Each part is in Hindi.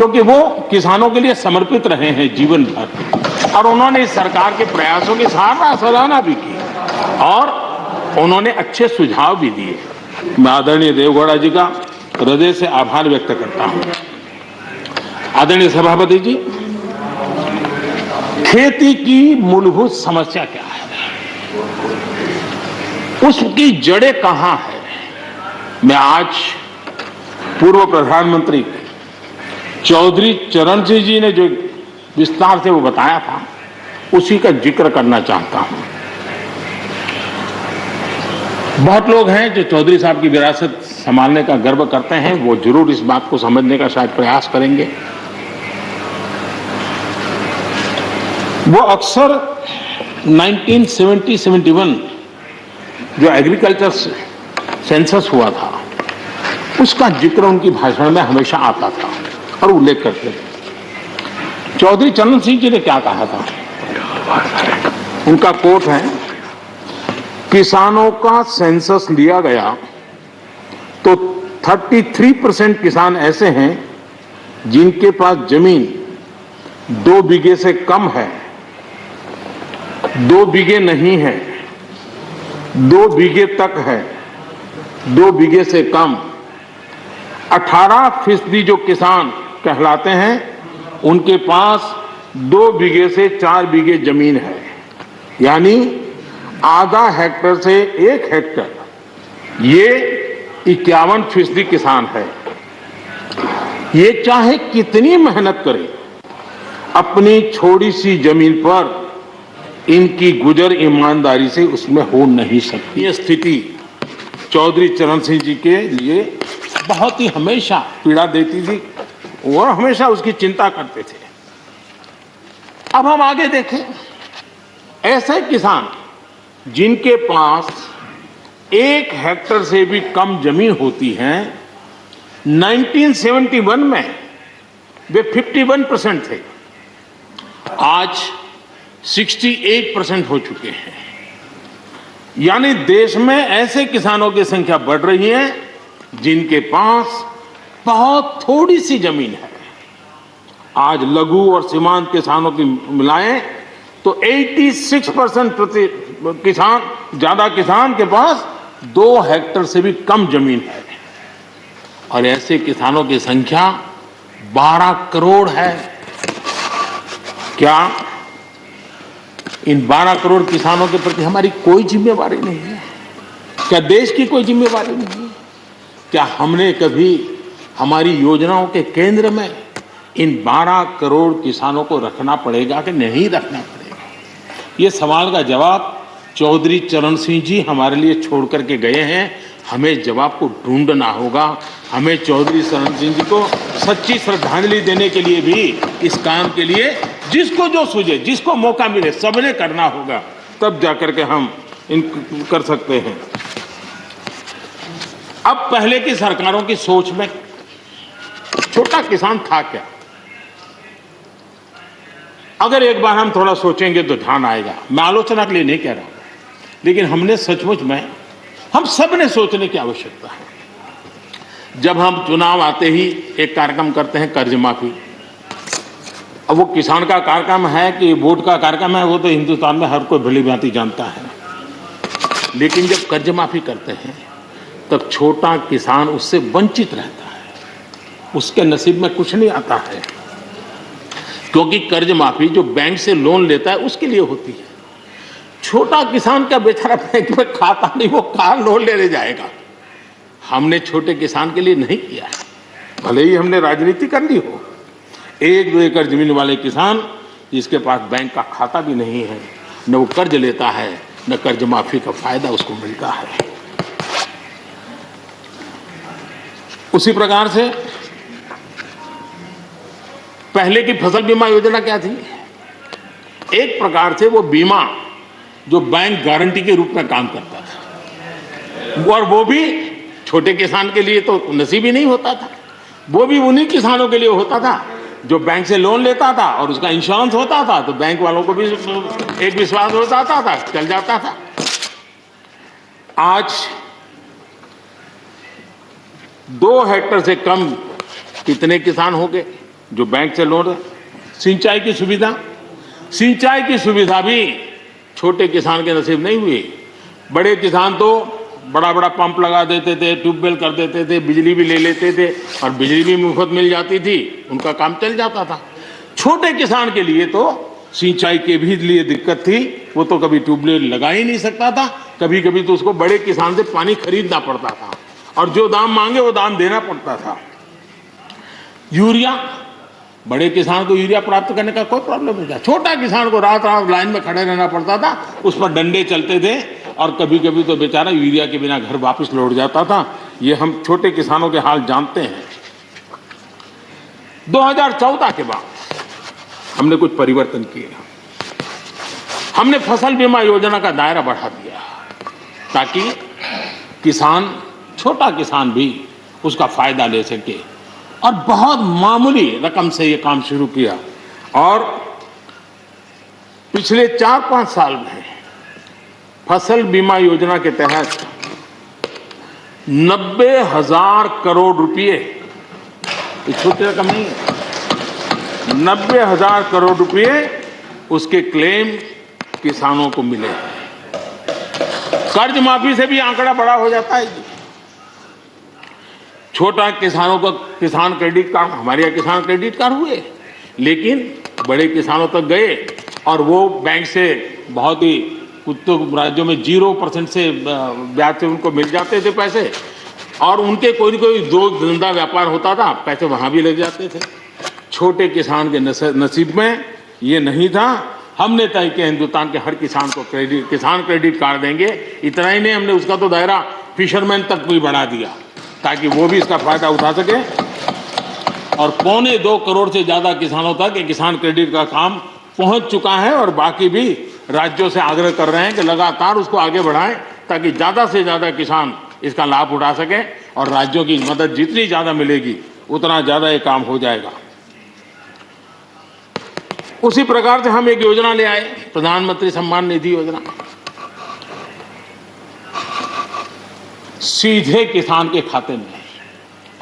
क्योंकि वो किसानों के लिए समर्पित रहे हैं जीवन भर और उन्होंने इस सरकार के प्रयासों की सराहना भी की और उन्होंने अच्छे सुझाव भी दिए। मैं आदरणीय देवगौड़ा जी का हृदय से आभार व्यक्त करता हूं। आदरणीय सभापति जी, खेती की मूलभूत समस्या क्या है, उसकी जड़ें कहां है, मैं आज पूर्व प्रधानमंत्री चौधरी चरण सिंह जी ने जो विस्तार से वो बताया था उसी का जिक्र करना चाहता हूं। बहुत लोग हैं जो चौधरी साहब की विरासत संभालने का गर्व करते हैं, वो जरूर इस बात को समझने का शायद प्रयास करेंगे। वो अक्सर 1970-71 जो एग्रीकल्चर सेंसस हुआ था उसका जिक्र उनकी भाषण में हमेशा आता था और उल्लेख करते थे। चौधरी चरण सिंह जी ने क्या कहा था, उनका कोट है, किसानों का सेंसस लिया गया तो 33% किसान ऐसे हैं जिनके पास जमीन 2 बीघे से कम है, 2 बीघे नहीं है, 2 बीघे तक है, 2 बीघे से कम। 18% जो किसान कहलाते हैं उनके पास 2 बीघे से 4 बीघे जमीन है, यानी आधा हेक्टर से 1 हेक्टर, ये 51% किसान है। ये चाहे कितनी मेहनत करें अपनी छोटी सी जमीन पर इनकी गुजर ईमानदारी से उसमें हो नहीं सकती। ये स्थिति चौधरी चरण सिंह जी के लिए बहुत ही हमेशा पीड़ा देती थी और हमेशा उसकी चिंता करते थे। अब हम आगे देखें, ऐसे किसान जिनके पास 1 हेक्टर से भी कम जमीन होती है, 1971 में वे 51% थे, आज 68% हो चुके हैं। यानी देश में ऐसे किसानों की संख्या बढ़ रही है जिनके पास बहुत थोड़ी सी जमीन है। आज लघु और सीमांत किसानों की मिलाएं तो 86% ज्यादा किसान के पास 2 हेक्टर से भी कम जमीन है और ऐसे किसानों की संख्या 12 करोड़ है। क्या इन 12 करोड़ किसानों के प्रति हमारी कोई जिम्मेवारी नहीं है? क्या देश की कोई जिम्मेवारी नहीं है? क्या हमने कभी हमारी योजनाओं के केंद्र में इन 12 करोड़ किसानों को रखना पड़ेगा कि नहीं रखना पड़ेगा? ये सवाल का जवाब चौधरी चरण सिंह जी हमारे लिए छोड़ करके गए हैं। हमें जवाब को ढूंढना होगा। हमें चौधरी चरण सिंह जी को सच्ची श्रद्धांजलि देने के लिए भी इस काम के लिए जिसको जो सूझे, जिसको मौका मिले, सबने करना होगा, तब जाकर के हम इन कर सकते हैं। अब पहले की सरकारों की सोच में छोटा किसान था क्या? अगर एक बार हम थोड़ा सोचेंगे तो ध्यान आएगा। मैं आलोचना के लिए नहीं कह रहा हूं, लेकिन हमने सचमुच में हम सब ने सोचने की आवश्यकता है। जब हम चुनाव आते ही एक कार्यक्रम करते हैं कर्ज माफी, अब वो किसान का कार्यक्रम है कि वोट का कार्यक्रम है, वो तो हिंदुस्तान में हर कोई भली भांति जानता है। लेकिन जब कर्ज माफी करते हैं तब छोटा किसान उससे वंचित रहता है, उसके नसीब में कुछ नहीं आता है, क्योंकि कर्ज माफी जो बैंक से लोन लेता है उसके लिए होती है। छोटा किसान का बेचारा बैंक में खाता नहीं, वो कहां लोन लेने जाएगा? हमने छोटे किसान के लिए नहीं किया है, भले ही हमने राजनीति कर ली हो। 1-2 एकड़ जमीन वाले किसान जिसके पास बैंक का खाता भी नहीं है, न वो कर्ज लेता है, न कर्ज माफी का फायदा उसको मिलता है। उसी प्रकार से पहले की फसल बीमा योजना क्या थी? एक प्रकार से वो बीमा जो बैंक गारंटी के रूप में काम करता था, और वो भी छोटे किसान के लिए तो नसीब ही नहीं होता था। वो भी उन्हीं किसानों के लिए होता था जो बैंक से लोन लेता था और उसका इंश्योरेंस होता था, तो बैंक वालों को भी एक विश्वास हो जाता था, चल जाता था। आज 2 हेक्टर से कम कितने किसान हो गए? जो बैंक से लोन, सिंचाई की सुविधा भी छोटे किसान के नसीब नहीं हुई। बड़े किसान तो बड़ा बड़ा पंप लगा देते थे, ट्यूबवेल कर देते थे, बिजली भी ले लेते थे और बिजली भी मुफ्त मिल जाती थी, उनका काम चल जाता था। छोटे किसान के लिए तो सिंचाई के भी लिए दिक्कत थी, वो तो कभी ट्यूबवेल लगा ही नहीं सकता था, कभी कभी तो उसको बड़े किसान से पानी खरीदना पड़ता था और जो दाम मांगे वो दाम देना पड़ता था। यूरिया, बड़े किसान को यूरिया प्राप्त करने का कोई प्रॉब्लम नहीं था, छोटा किसान को रात रात लाइन में खड़े रहना पड़ता था, उस पर डंडे चलते थे और कभी कभी तो बेचारा यूरिया के बिना घर वापस लौट जाता था। ये हम छोटे किसानों के हाल जानते हैं। 2014 के बाद हमने कुछ परिवर्तन किए। हमने फसल बीमा योजना का दायरा बढ़ा दिया ताकि किसान, छोटा किसान भी उसका फायदा ले सके और बहुत मामूली रकम से ये काम शुरू किया और पिछले 4-5 साल में फसल बीमा योजना के तहत 90,000 करोड़ रुपए, छोटी रकम नहीं है, 90,000 करोड़ रुपए उसके क्लेम किसानों को मिले हैं। कर्ज माफी से भी आंकड़ा बड़ा हो जाता है। छोटा किसानों का किसान क्रेडिट कार्ड, हमारे यहाँ किसान क्रेडिट कार्ड हुए, लेकिन बड़े किसानों तक गए और वो बैंक से बहुत ही कुछ राज्यों में 0% से ब्याज से उनको मिल जाते थे पैसे और उनके कोई न कोई दो धंधा व्यापार होता था, पैसे वहां भी लग जाते थे। छोटे किसान के नसीब में ये नहीं था। हमने तय किया हिंदुस्तान के हर किसान को किसान क्रेडिट कार्ड देंगे। इतना ही नहीं, हमने उसका तो दायरा फिशरमैन तक भी बढ़ा दिया ताकि वो भी इसका फायदा उठा सके और 2.25 करोड़ से ज्यादा किसानों तक ये किसान क्रेडिट का काम पहुंच चुका है और बाकी भी राज्यों से आग्रह कर रहे हैं कि लगातार उसको आगे बढ़ाएं ताकि ज्यादा से ज्यादा किसान इसका लाभ उठा सके और राज्यों की मदद जितनी ज्यादा मिलेगी उतना ज्यादा ये काम हो जाएगा। उसी प्रकार से हम एक योजना ले आए, प्रधानमंत्री सम्मान निधि योजना। सीधे किसान के खाते में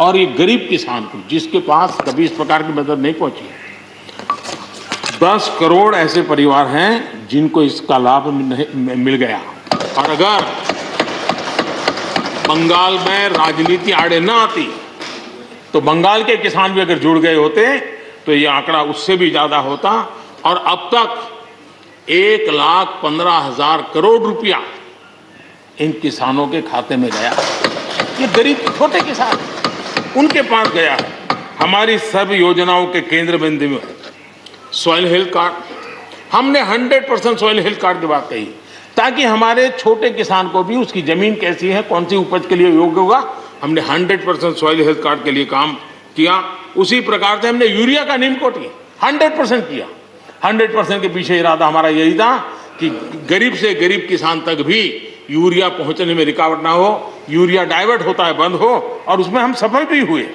और ये गरीब किसान को जिसके पास कभी इस प्रकार की मदद नहीं पहुंची। 10 करोड़ ऐसे परिवार हैं जिनको इसका लाभ मिल गया और अगर बंगाल में राजनीति आड़े न आती तो बंगाल के किसान भी अगर जुड़ गए होते तो ये आंकड़ा उससे भी ज्यादा होता और अब तक 1,15,000 करोड़ रुपया इन किसानों के खाते में गया। ये गरीब छोटे किसान उनके पास गया है। हमारी सब योजनाओं के केंद्र बिंदु में सॉइल हेल्थ कार्ड, हमने 100% सॉइल हेल्थ कार्ड की बात कही ताकि हमारे छोटे किसान को भी उसकी जमीन कैसी है, कौन सी उपज के लिए योग्य होगा, हमने 100% सॉइल हेल्थ कार्ड के लिए काम किया। उसी प्रकार से हमने यूरिया का नीम कोटिंग 100% किया। 100% के पीछे इरादा हमारा यही था कि गरीब से गरीब किसान तक भी यूरिया पहुंचने में रुकावट ना हो, यूरिया डाइवर्ट होता है बंद हो और उसमें हम सफल भी हुए।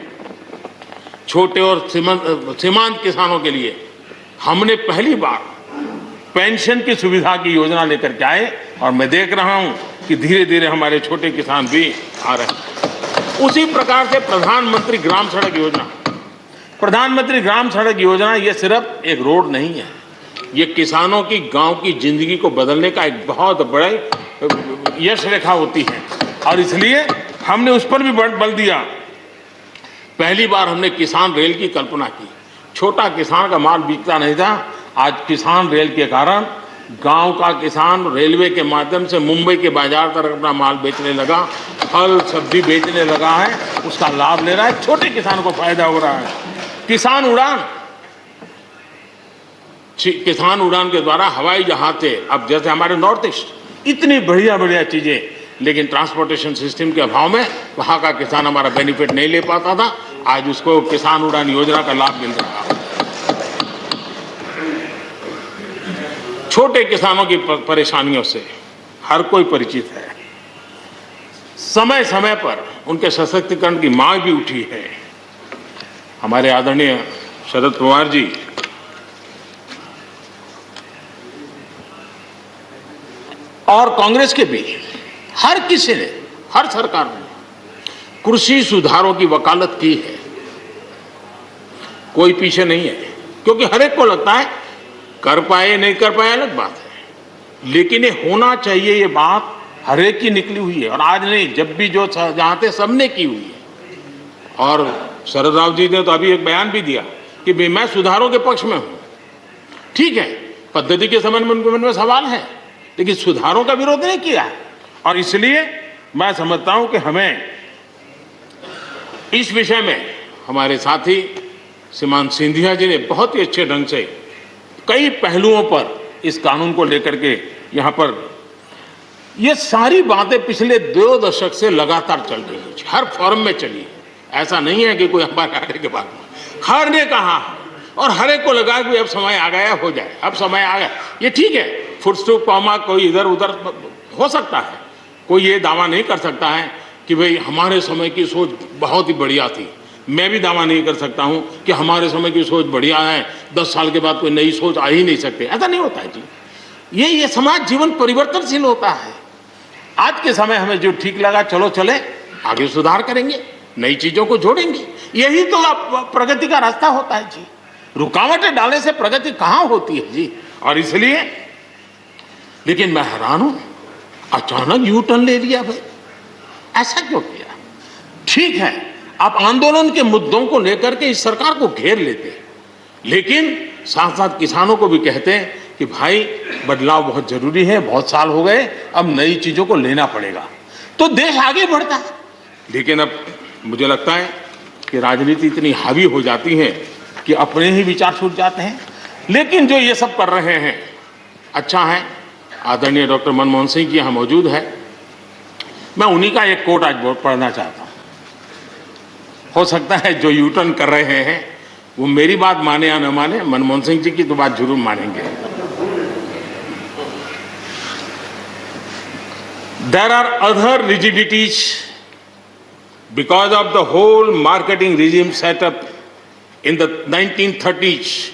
छोटे और सीमांत किसानों के लिए हमने पहली बार पेंशन की सुविधा की योजना लेकर के आए और मैं देख रहा हूं कि धीरे धीरे हमारे छोटे किसान भी आ रहे हैं। उसी प्रकार से प्रधानमंत्री ग्राम सड़क योजना, प्रधानमंत्री ग्राम सड़क योजना ये सिर्फ एक रोड नहीं है, ये किसानों की गांव की जिंदगी को बदलने का एक बहुत बड़े यश रेखा होती है और इसलिए हमने उस पर भी बल दिया। पहली बार हमने किसान रेल की कल्पना की। छोटा किसान का माल बिकता नहीं था, आज किसान रेल के कारण गांव का किसान रेलवे के माध्यम से मुंबई के बाजार तक अपना माल बेचने लगा, फल सब्जी बेचने लगा है, उसका लाभ ले रहा है, छोटे किसान को फायदा हो रहा है। किसान उड़ान के द्वारा हवाई जहाज से अब जैसे हमारे नॉर्थ ईस्ट इतनी बढ़िया बढ़िया चीजें, लेकिन ट्रांसपोर्टेशन सिस्टम के अभाव में वहां का किसान हमारा बेनिफिट नहीं ले पाता था, आज उसको किसान उड़ान योजना का लाभ मिल रहा है। छोटे किसानों की परेशानियों से हर कोई परिचित है। समय समय पर उनके सशक्तिकरण की मांग भी उठी है। हमारे आदरणीय शरद पवार जी और कांग्रेस के भी हर किसी ने, हर सरकार ने कृषि सुधारों की वकालत की है। कोई पीछे नहीं है, क्योंकि हर एक को लगता है कर पाए नहीं कर पाए अलग बात है, लेकिन ये होना चाहिए, ये बात हर एक की निकली हुई है। और आज नहीं, जब भी जो जहां थे सबने की हुई है। और शरद राव जी ने तो अभी एक बयान भी दिया कि भाई मैं सुधारों के पक्ष में हूं। ठीक है, पद्धति के संबंध में उनके मन में सवाल है, लेकिन सुधारों का विरोध नहीं किया है। और इसलिए मैं समझता हूं कि हमें इस विषय में हमारे साथी श्रीमान सिंधिया जी ने बहुत ही अच्छे ढंग से कई पहलुओं पर इस कानून को लेकर के यहाँ पर ये सारी बातें पिछले 2 दशक से लगातार चल रही है, हर फॉरम में चली है। ऐसा नहीं है कि कोई हमारे आने के बाद हर ने कहा है और हर एक को लगा कि अब समय आ गया, हो जाए, अब समय आ गया। ये ठीक है, फुटस्टॉप कॉमा कोई इधर उधर हो सकता है, कोई ये दावा नहीं कर सकता है कि भाई हमारे समय की सोच बहुत ही बढ़िया थी। मैं भी दावा नहीं कर सकता हूं कि हमारे समय की सोच बढ़िया है, 10 साल के बाद कोई नई सोच आ ही नहीं सकती। ऐसा नहीं होता है जी। ये समाज जीवन परिवर्तनशील होता है। आज के समय हमें जो ठीक लगा चलो चले, आगे सुधार करेंगे, नई चीजों को जोड़ेंगे। यही तो प्रगति का रास्ता होता है जी। रुकावटें डालने से प्रगति कहां होती है जी। और इसलिए, लेकिन मैं हैरान हूं, अचानक यू टर्न ले लिया भाई, ऐसा क्यों किया? ठीक है, आप आंदोलन के मुद्दों को लेकर के इस सरकार को घेर लेते, लेकिन साथ साथ किसानों को भी कहते हैं कि भाई बदलाव बहुत जरूरी है, बहुत साल हो गए, अब नई चीजों को लेना पड़ेगा, तो देश आगे बढ़ता है। लेकिन अब मुझे लगता है कि राजनीति इतनी हावी हो जाती है कि अपने ही विचार छूट जाते हैं। लेकिन जो ये सब कर रहे हैं अच्छा है। आदरणीय डॉक्टर मनमोहन सिंह जी यहाँ मौजूद है, मैं उन्हीं का एक कोट आज पढ़ना चाहता हूँ। हो सकता है जो यू टर्न कर रहे हैं वो मेरी बात माने या न माने, मनमोहन सिंह जी की तो बात जरूर मानेंगे। There are other rigidities because of the whole marketing regime set up in the 1930s,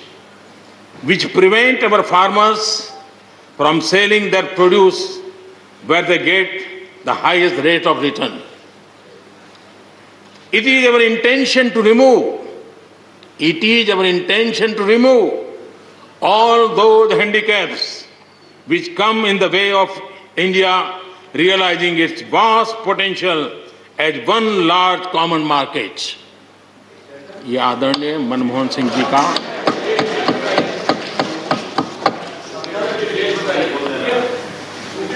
which prevent our farmers from selling their produce where they get the highest rate of return. It is our intention to remove all those handicaps which come in the way of India realizing its vast potential as one large common market. ये आदरणीय मनमोहन सिंह जी का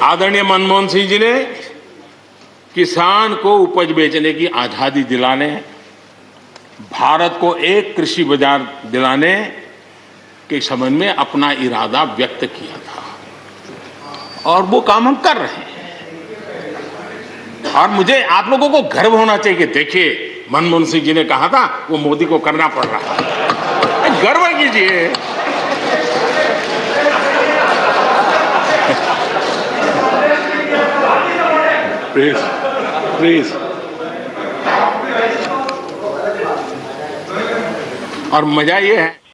आदरणीय मनमोहन सिंह जी ने किसान को उपज बेचने की आजादी दिलाने, भारत को एक कृषि बाजार दिलाने के संबंध में अपना इरादा व्यक्त किया था, और वो काम हम कर रहे हैं। और मुझे आप लोगों को गर्व होना चाहिए कि देखिए मनमोहन सिंह जी ने कहा था, वो मोदी को करना पड़ रहा है। गर्व कीजिए। प्लीज और मजा ये है